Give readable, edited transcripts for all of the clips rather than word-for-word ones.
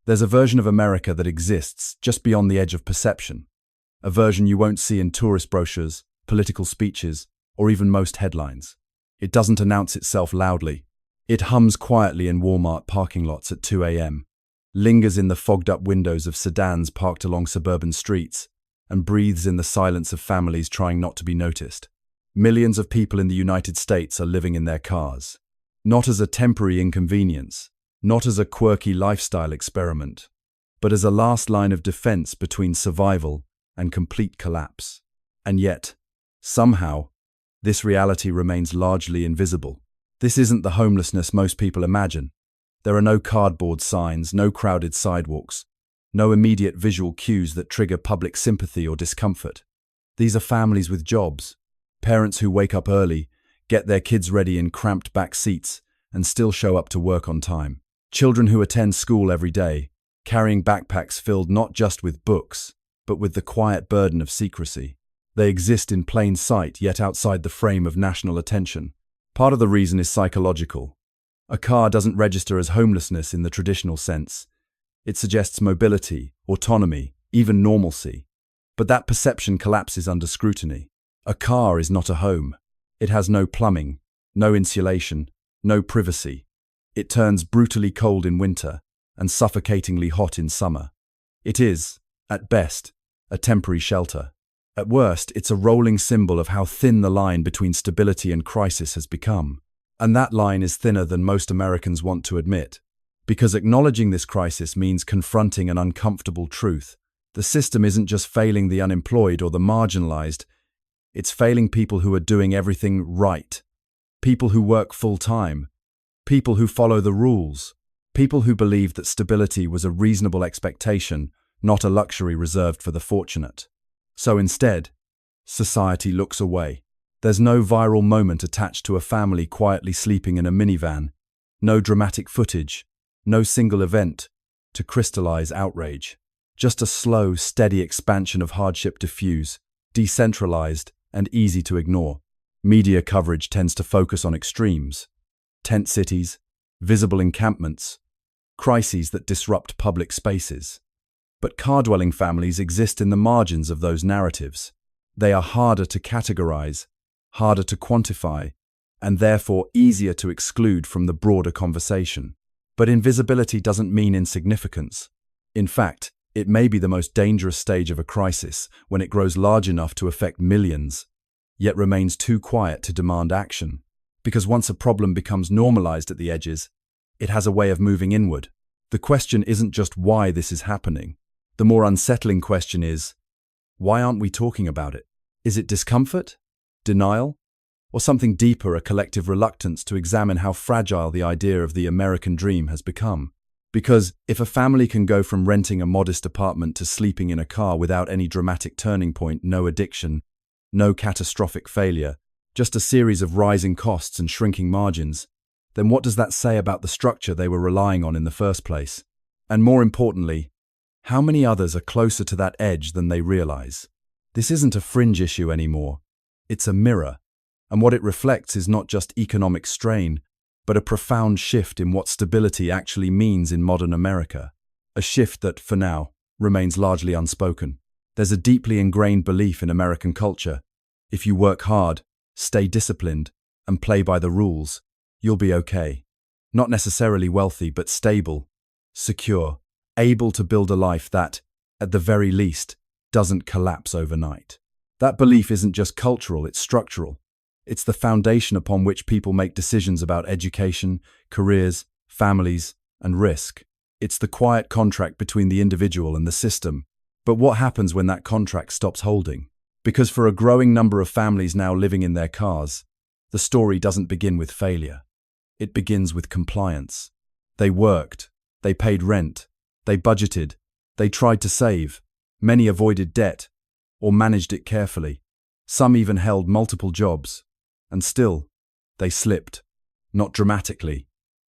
There's a version of America that exists just beyond the edge of perception, a version you won't see in tourist brochures, political speeches, or even most headlines. It doesn't announce itself loudly. It hums quietly in Walmart parking lots at 2 a.m., lingers in the fogged-up windows of sedans parked along suburban streets, and breathes in the silence of families trying not to be noticed. Millions of people in the United States are living in their cars, not as a temporary inconvenience, not as a quirky lifestyle experiment, but as a last line of defense between survival and complete collapse. And yet, somehow, this reality remains largely invisible. This isn't the homelessness most people imagine. There are no cardboard signs, no crowded sidewalks, no immediate visual cues that trigger public sympathy or discomfort. These are families with jobs, parents who wake up early, get their kids ready in cramped back seats, and still show up to work on time. Children who attend school every day, carrying backpacks filled not just with books, but with the quiet burden of secrecy. They exist in plain sight, yet outside the frame of national attention. Part of the reason is psychological. A car doesn't register as homelessness in the traditional sense. It suggests mobility, autonomy, even normalcy. But that perception collapses under scrutiny. A car is not a home. It has no plumbing, no insulation, no privacy. It turns brutally cold in winter and suffocatingly hot in summer. It is, at best, a temporary shelter. At worst, it's a rolling symbol of how thin the line between stability and crisis has become. And that line is thinner than most Americans want to admit. Because acknowledging this crisis means confronting an uncomfortable truth. The system isn't just failing the unemployed or the marginalized, it's failing people who are doing everything right. People who work full-time. People who follow the rules. People who believe that stability was a reasonable expectation, not a luxury reserved for the fortunate. So instead, society looks away. There's no viral moment attached to a family quietly sleeping in a minivan, no dramatic footage, no single event to crystallize outrage. Just a slow, steady expansion of hardship diffuse, decentralized, and easy to ignore. Media coverage tends to focus on extremes: tent cities, visible encampments, crises that disrupt public spaces. But car-dwelling families exist in the margins of those narratives. They are harder to categorize, harder to quantify, and therefore easier to exclude from the broader conversation. But invisibility doesn't mean insignificance. In fact, it may be the most dangerous stage of a crisis when it grows large enough to affect millions, yet remains too quiet to demand action. Because once a problem becomes normalized at the edges, it has a way of moving inward. The question isn't just why this is happening. The more unsettling question is, why aren't we talking about it? Is it discomfort? Denial? Or something deeper, a collective reluctance to examine how fragile the idea of the American dream has become? Because if a family can go from renting a modest apartment to sleeping in a car without any dramatic turning point, no addiction, no catastrophic failure, just a series of rising costs and shrinking margins, then what does that say about the structure they were relying on in the first place? And more importantly, how many others are closer to that edge than they realize? This isn't a fringe issue anymore. It's a mirror. And what it reflects is not just economic strain, but a profound shift in what stability actually means in modern America. A shift that, for now, remains largely unspoken. There's a deeply ingrained belief in American culture: if you work hard, stay disciplined, and play by the rules, you'll be okay. Not necessarily wealthy, but stable, secure, able to build a life that, at the very least, doesn't collapse overnight. That belief isn't just cultural, it's structural. It's the foundation upon which people make decisions about education, careers, families, and risk. It's the quiet contract between the individual and the system. But what happens when that contract stops holding? Because for a growing number of families now living in their cars, the story doesn't begin with failure. It begins with compliance. They worked, they paid rent, they budgeted, they tried to save. Many avoided debt, or managed it carefully. Some even held multiple jobs. And still, they slipped. Not dramatically,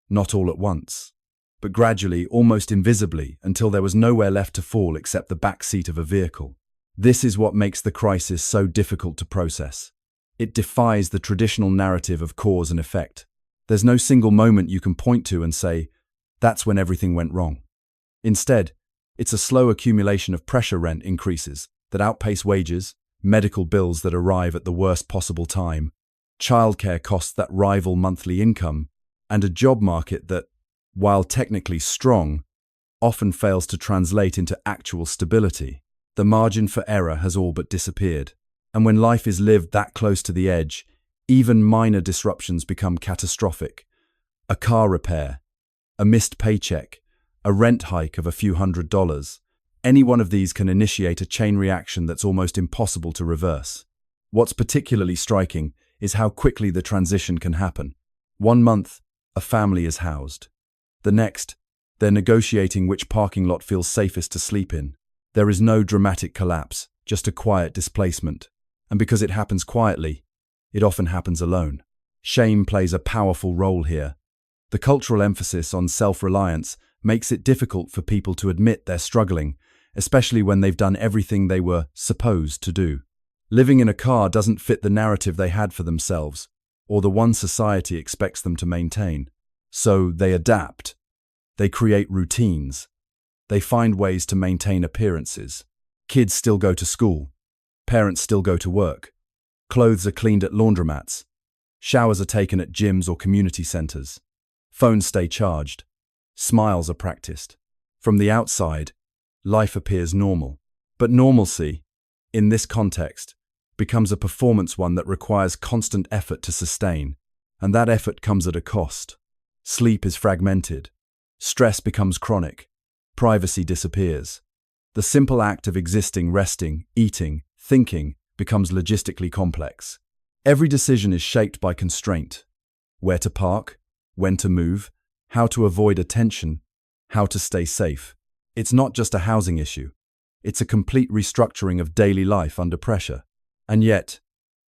not all at once, but gradually, almost invisibly, until there was nowhere left to fall except the back seat of a vehicle. This is what makes the crisis so difficult to process. It defies the traditional narrative of cause and effect. There's no single moment you can point to and say, that's when everything went wrong. Instead, it's a slow accumulation of pressure rent increases that outpace wages, medical bills that arrive at the worst possible time, childcare costs that rival monthly income, and a job market that, while technically strong, often fails to translate into actual stability. The margin for error has all but disappeared. And when life is lived that close to the edge, even minor disruptions become catastrophic. A car repair, a missed paycheck, a rent hike of a few $100s. Any one of these can initiate a chain reaction that's almost impossible to reverse. What's particularly striking is how quickly the transition can happen. 1 month, a family is housed. The next, they're negotiating which parking lot feels safest to sleep in. There is no dramatic collapse, just a quiet displacement. And because it happens quietly, it often happens alone. Shame plays a powerful role here. The cultural emphasis on self-reliance makes it difficult for people to admit they're struggling, especially when they've done everything they were supposed to do. Living in a car doesn't fit the narrative they had for themselves, or the one society expects them to maintain. So they adapt. They create routines. They find ways to maintain appearances. Kids still go to school. Parents still go to work. Clothes are cleaned at laundromats. Showers are taken at gyms or community centers. Phones stay charged. Smiles are practiced. From the outside, life appears normal. But normalcy, in this context, becomes a performance one that requires constant effort to sustain, and that effort comes at a cost. Sleep is fragmented. Stress becomes chronic. Privacy disappears. The simple act of existing, resting, eating, thinking becomes logistically complex. Every decision is shaped by constraint. Where to park, when to move, how to avoid attention, how to stay safe. It's not just a housing issue. It's a complete restructuring of daily life under pressure. And yet,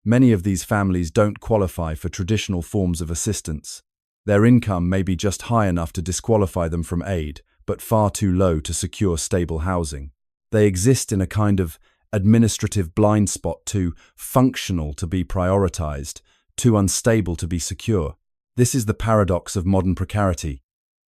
many of these families don't qualify for traditional forms of assistance. Their income may be just high enough to disqualify them from aid, but far too low to secure stable housing. They exist in a kind of administrative blind spot, too functional to be prioritized, too unstable to be secure. This is the paradox of modern precarity.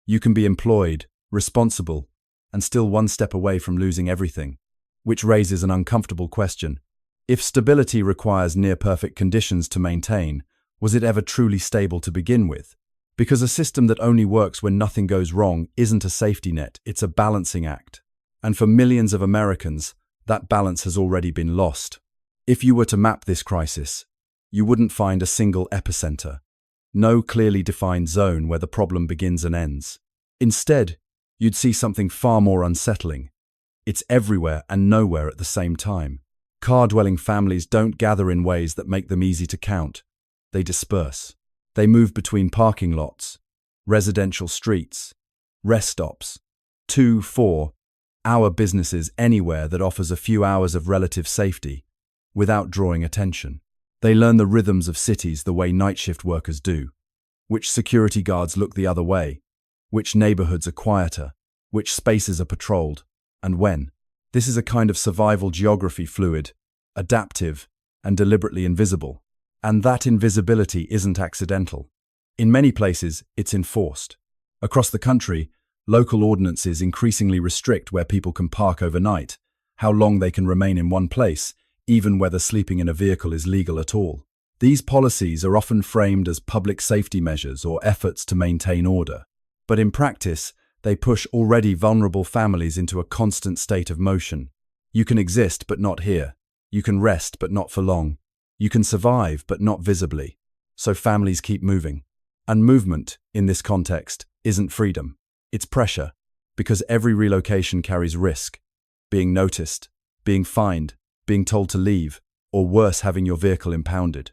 You can be employed, responsible, and still one step away from losing everything, which raises an uncomfortable question. If stability requires near-perfect conditions to maintain, was it ever truly stable to begin with? Because a system that only works when nothing goes wrong isn't a safety net, it's a balancing act. And for millions of Americans, that balance has already been lost. If you were to map this crisis, you wouldn't find a single epicenter, no clearly defined zone where the problem begins and ends. Instead, you'd see something far more unsettling. It's everywhere and nowhere at the same time. Car-dwelling families don't gather in ways that make them easy to count. They disperse. They move between parking lots, residential streets, rest stops, 2-4-hour businesses anywhere that offers a few hours of relative safety without drawing attention. They learn the rhythms of cities the way night shift workers do. Which security guards look the other way, which neighborhoods are quieter, which spaces are patrolled, and when. This is a kind of survival geography, fluid, adaptive, and deliberately invisible. And that invisibility isn't accidental. In many places, it's enforced. Across the country, local ordinances increasingly restrict where people can park overnight, how long they can remain in one place, even whether sleeping in a vehicle is legal at all. These policies are often framed as public safety measures or efforts to maintain order. But in practice, they push already vulnerable families into a constant state of motion. You can exist, but not here. You can rest, but not for long. You can survive, but not visibly. So families keep moving. And movement, in this context, isn't freedom. It's pressure, because every relocation carries risk. Being noticed, being fined, being told to leave, or worse, having your vehicle impounded.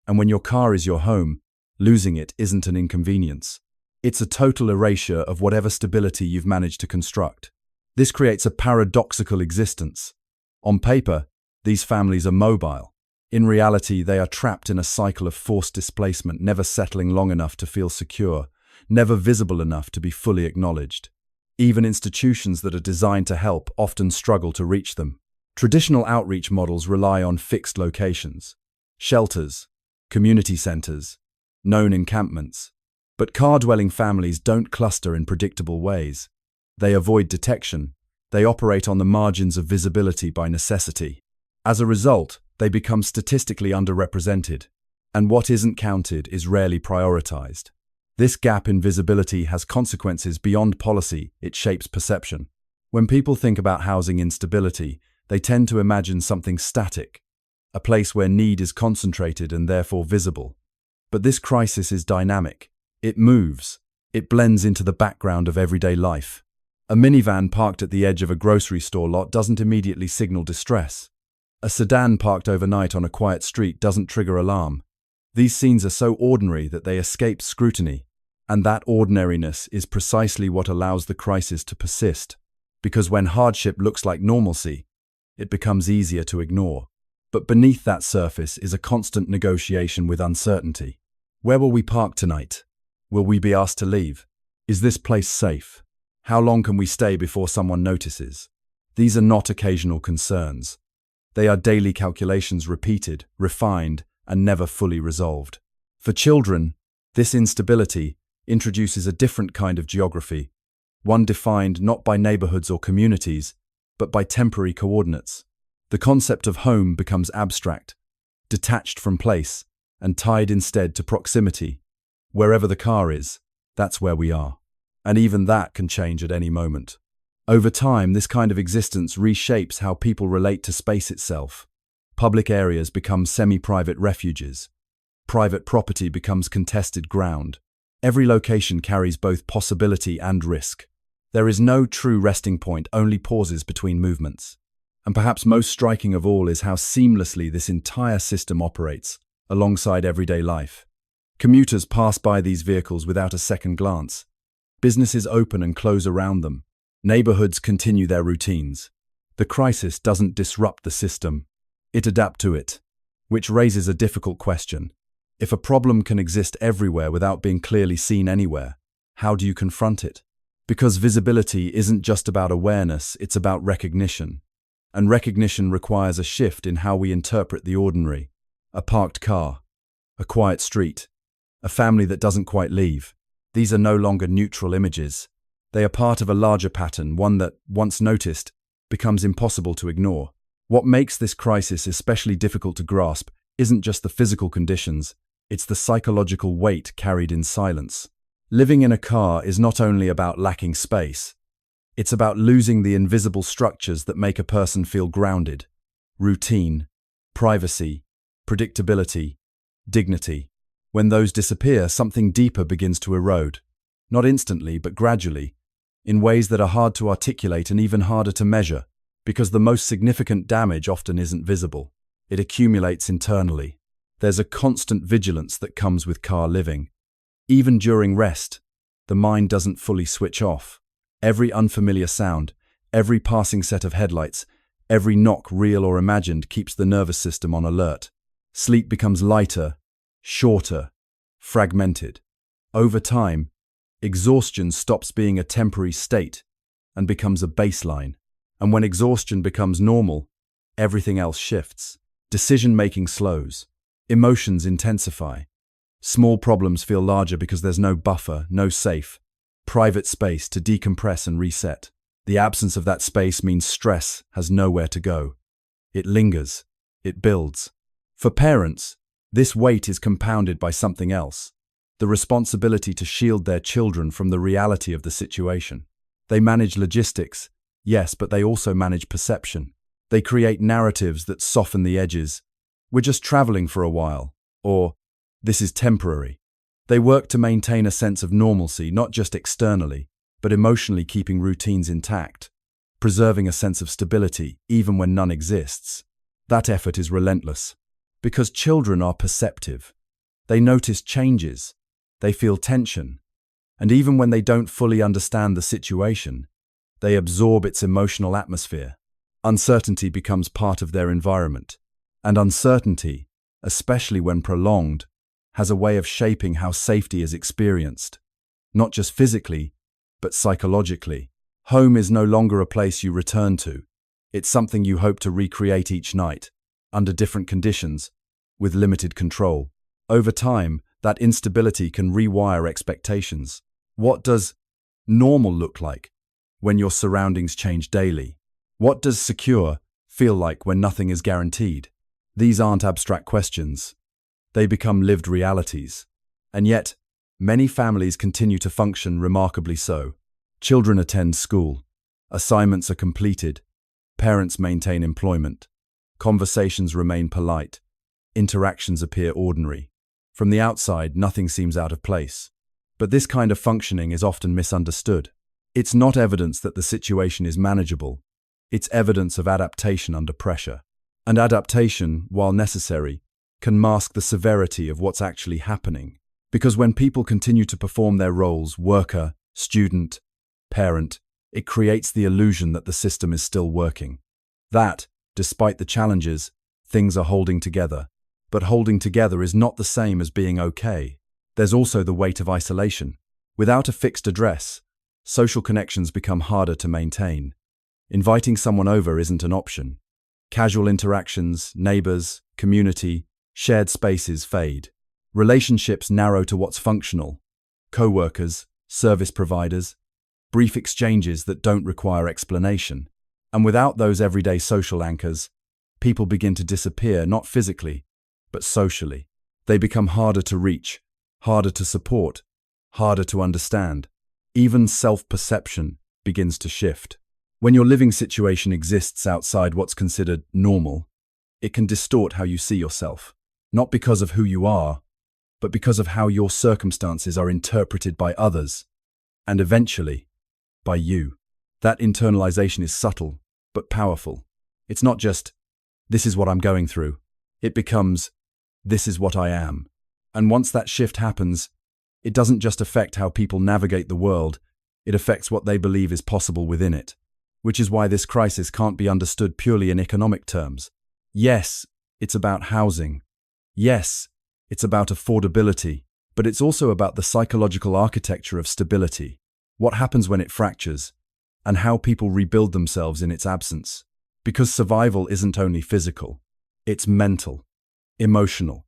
And when your car is your home, losing it isn't an inconvenience. It's a total erasure of whatever stability you've managed to construct. This creates a paradoxical existence. On paper, these families are mobile. In reality, they are trapped in a cycle of forced displacement, never settling long enough to feel secure, never visible enough to be fully acknowledged. Even institutions that are designed to help often struggle to reach them. Traditional outreach models rely on fixed locations, shelters, community centers, known encampments. But car-dwelling families don't cluster in predictable ways. They avoid detection. They operate on the margins of visibility by necessity. As a result, they become statistically underrepresented, and what isn't counted is rarely prioritized. This gap in visibility has consequences beyond policy. It shapes perception. When people think about housing instability, they tend to imagine something static, a place where need is concentrated and therefore visible. But this crisis is dynamic. It moves. It blends into the background of everyday life. A minivan parked at the edge of a grocery store lot doesn't immediately signal distress. A sedan parked overnight on a quiet street doesn't trigger alarm. These scenes are so ordinary that they escape scrutiny, and that ordinariness is precisely what allows the crisis to persist. Because when hardship looks like normalcy, it becomes easier to ignore. But beneath that surface is a constant negotiation with uncertainty. Where will we park tonight? Will we be asked to leave? Is this place safe? How long can we stay before someone notices? These are not occasional concerns. They are daily calculations repeated, refined, and never fully resolved. For children, this instability introduces a different kind of geography, one defined not by neighborhoods or communities, but by temporary coordinates. The concept of home becomes abstract, detached from place, and tied instead to proximity. Wherever the car is, that's where we are. And even that can change at any moment. Over time, this kind of existence reshapes how people relate to space itself. Public areas become semi-private refuges. Private property becomes contested ground. Every location carries both possibility and risk. There is no true resting point, only pauses between movements. And perhaps most striking of all is how seamlessly this entire system operates alongside everyday life. Commuters pass by these vehicles without a second glance. Businesses open and close around them. Neighborhoods continue their routines. The crisis doesn't disrupt the system. It adapts to it, which raises a difficult question. If a problem can exist everywhere without being clearly seen anywhere, how do you confront it? Because visibility isn't just about awareness, it's about recognition. And recognition requires a shift in how we interpret the ordinary. A parked car, a quiet street, a family that doesn't quite leave. These are no longer neutral images. They are part of a larger pattern, one that, once noticed, becomes impossible to ignore. What makes this crisis especially difficult to grasp isn't just the physical conditions, it's the psychological weight carried in silence. Living in a car is not only about lacking space, it's about losing the invisible structures that make a person feel grounded. Routine, privacy, predictability, dignity. When those disappear, something deeper begins to erode. Not instantly, but gradually, in ways that are hard to articulate and even harder to measure, because the most significant damage often isn't visible. It accumulates internally. There's a constant vigilance that comes with car living. Even during rest, the mind doesn't fully switch off. Every unfamiliar sound, every passing set of headlights, every knock, real or imagined, keeps the nervous system on alert. Sleep becomes lighter, shorter, fragmented. Over time, exhaustion stops being a temporary state and becomes a baseline. And when exhaustion becomes normal, everything else shifts. Decision-making slows. Emotions intensify. Small problems feel larger because there's no buffer, no safe, private space to decompress and reset. The absence of that space means stress has nowhere to go. It lingers. It builds. For parents, this weight is compounded by something else: the responsibility to shield their children from the reality of the situation. They manage logistics, yes, but they also manage perception. They create narratives that soften the edges. We're just traveling for a while, or this is temporary. They work to maintain a sense of normalcy, not just externally, but emotionally, keeping routines intact, preserving a sense of stability even when none exists. That effort is relentless, because children are perceptive. They notice changes, they feel tension, and even when they don't fully understand the situation, they absorb its emotional atmosphere. Uncertainty becomes part of their environment, and uncertainty, especially when prolonged, has a way of shaping how safety is experienced, not just physically, but psychologically. Home is no longer a place you return to. It's something you hope to recreate each night, under different conditions, with limited control. Over time, that instability can rewire expectations. What does normal look like? when your surroundings change daily? What does secure feel like when nothing is guaranteed? These aren't abstract questions. They become lived realities. And yet, many families continue to function remarkably so. Children attend school. Assignments are completed. Parents maintain employment. Conversations remain polite. Interactions appear ordinary. From the outside, nothing seems out of place. But this kind of functioning is often misunderstood. It's not evidence that the situation is manageable. It's evidence of adaptation under pressure. And adaptation, while necessary, can mask the severity of what's actually happening. Because when people continue to perform their roles, worker, student, parent, it creates the illusion that the system is still working. That, despite the challenges, things are holding together. But holding together is not the same as being okay. There's also the weight of isolation. Without a fixed address, social connections become harder to maintain. Inviting someone over isn't an option. Casual interactions, neighbors, community, shared spaces fade. Relationships narrow to what's functional. Co-workers, service providers, brief exchanges that don't require explanation. And without those everyday social anchors, people begin to disappear, not physically, but socially. They become harder to reach, harder to support, harder to understand. Even self-perception begins to shift. When your living situation exists outside what's considered normal, it can distort how you see yourself. Not because of who you are, but because of how your circumstances are interpreted by others, and eventually, by you. That internalization is subtle, but powerful. It's not just, this is what I'm going through. It becomes, this is what I am. And once that shift happens, it doesn't just affect how people navigate the world, it affects what they believe is possible within it. Which is why this crisis can't be understood purely in economic terms. Yes, it's about housing. Yes, it's about affordability, but it's also about the psychological architecture of stability, what happens when it fractures, and how people rebuild themselves in its absence. Because survival isn't only physical, it's mental, emotional,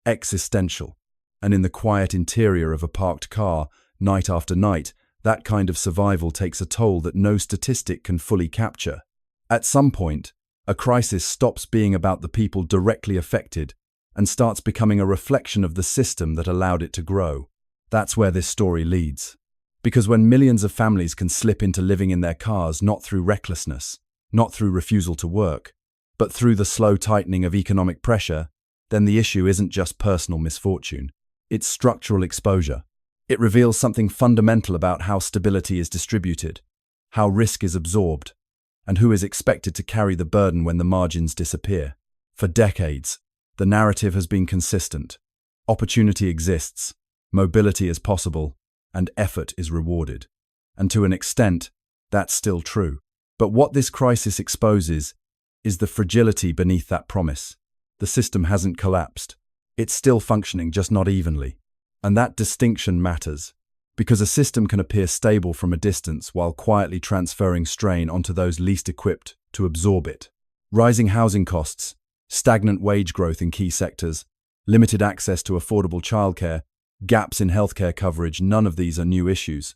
existential, and in the quiet interior of a parked car, night after night, that kind of survival takes a toll that no statistic can fully capture. At some point, a crisis stops being about the people directly affected and starts becoming a reflection of the system that allowed it to grow. That's where this story leads. Because when millions of families can slip into living in their cars not through recklessness, not through refusal to work, but through the slow tightening of economic pressure, then the issue isn't just personal misfortune. It's structural exposure. It reveals something fundamental about how stability is distributed, how risk is absorbed, and who is expected to carry the burden when the margins disappear. For decades, the narrative has been consistent. Opportunity exists, mobility is possible, and effort is rewarded. And to an extent, that's still true. But what this crisis exposes is the fragility beneath that promise. The system hasn't collapsed. It's still functioning, just not evenly. And that distinction matters, because a system can appear stable from a distance while quietly transferring strain onto those least equipped to absorb it. Rising housing costs, stagnant wage growth in key sectors, limited access to affordable childcare, gaps in healthcare coverage, none of these are new issues.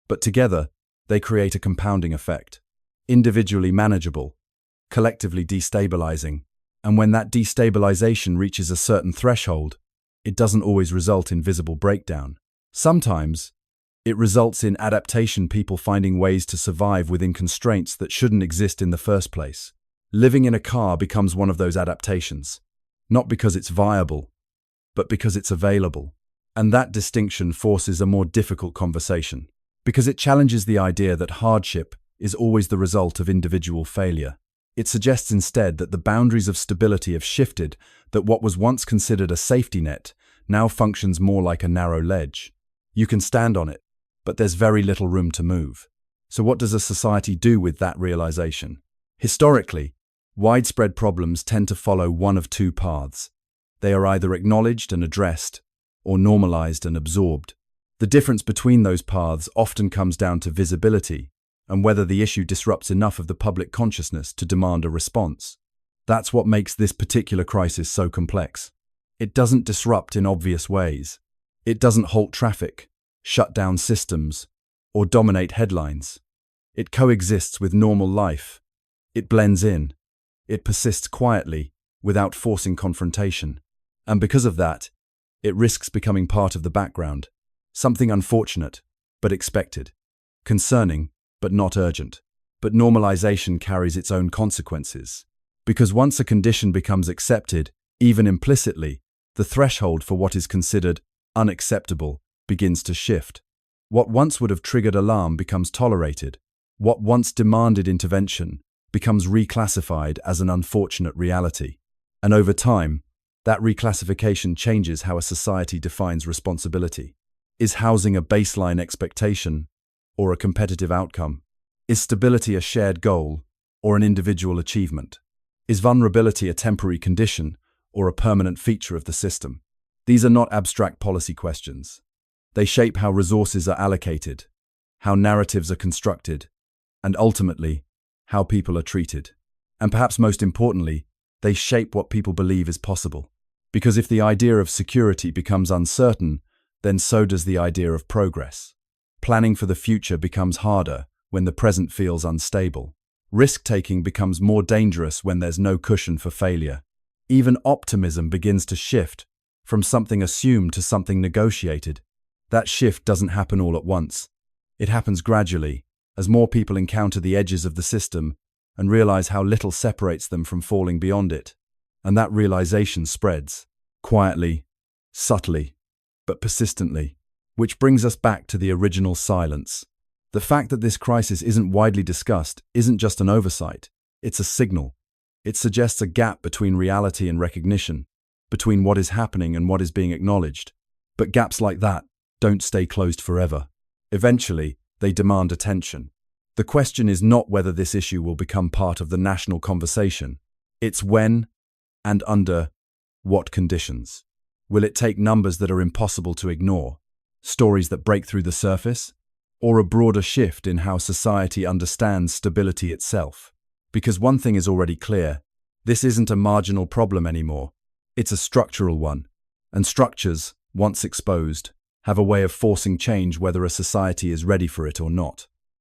But together, they create a compounding effect. Individually manageable, collectively destabilizing. And when that destabilization reaches a certain threshold, it doesn't always result in visible breakdown. Sometimes, it results in adaptation, people finding ways to survive within constraints that shouldn't exist in the first place. Living in a car becomes one of those adaptations, not because it's viable, but because it's available. And that distinction forces a more difficult conversation, because it challenges the idea that hardship is always the result of individual failure. It suggests instead that the boundaries of stability have shifted, that what was once considered a safety net now functions more like a narrow ledge. You can stand on it, but there's very little room to move. So what does a society do with that realization? Historically, widespread problems tend to follow one of two paths. They are either acknowledged and addressed, or normalized and absorbed. The difference between those paths often comes down to visibility, and whether the issue disrupts enough of the public consciousness to demand a response. That's what makes this particular crisis so complex. It doesn't disrupt in obvious ways. It doesn't halt traffic, shut down systems, or dominate headlines. It coexists with normal life. It blends in. It persists quietly, without forcing confrontation. And because of that, it risks becoming part of the background. Something unfortunate, but expected. Concerning, but not urgent. But normalization carries its own consequences. Because once a condition becomes accepted, even implicitly, the threshold for what is considered unacceptable begins to shift. What once would have triggered alarm becomes tolerated. What once demanded intervention becomes reclassified as an unfortunate reality. And over time, that reclassification changes how a society defines responsibility. Is housing a baseline expectation or a competitive outcome? Is stability a shared goal or an individual achievement? Is vulnerability a temporary condition or a permanent feature of the system? These are not abstract policy questions. They shape how resources are allocated, how narratives are constructed, and ultimately, how people are treated. And perhaps most importantly, they shape what people believe is possible. Because if the idea of security becomes uncertain, then so does the idea of progress. Planning for the future becomes harder when the present feels unstable. Risk-taking becomes more dangerous when there's no cushion for failure. Even optimism begins to shift from something assumed to something negotiated. That shift doesn't happen all at once. It happens gradually, as more people encounter the edges of the system and realize how little separates them from falling beyond it. And that realization spreads, quietly, subtly, but persistently. Which brings us back to the original silence. The fact that this crisis isn't widely discussed isn't just an oversight, it's a signal. It suggests a gap between reality and recognition, between what is happening and what is being acknowledged. But gaps like that don't stay closed forever. Eventually, they demand attention. The question is not whether this issue will become part of the national conversation. It's when and under what conditions. Will it take numbers that are impossible to ignore, stories that break through the surface, or a broader shift in how society understands stability itself? Because one thing is already clear, this isn't a marginal problem anymore. It's a structural one, and structures, once exposed, have a way of forcing change whether a society is ready for it or not.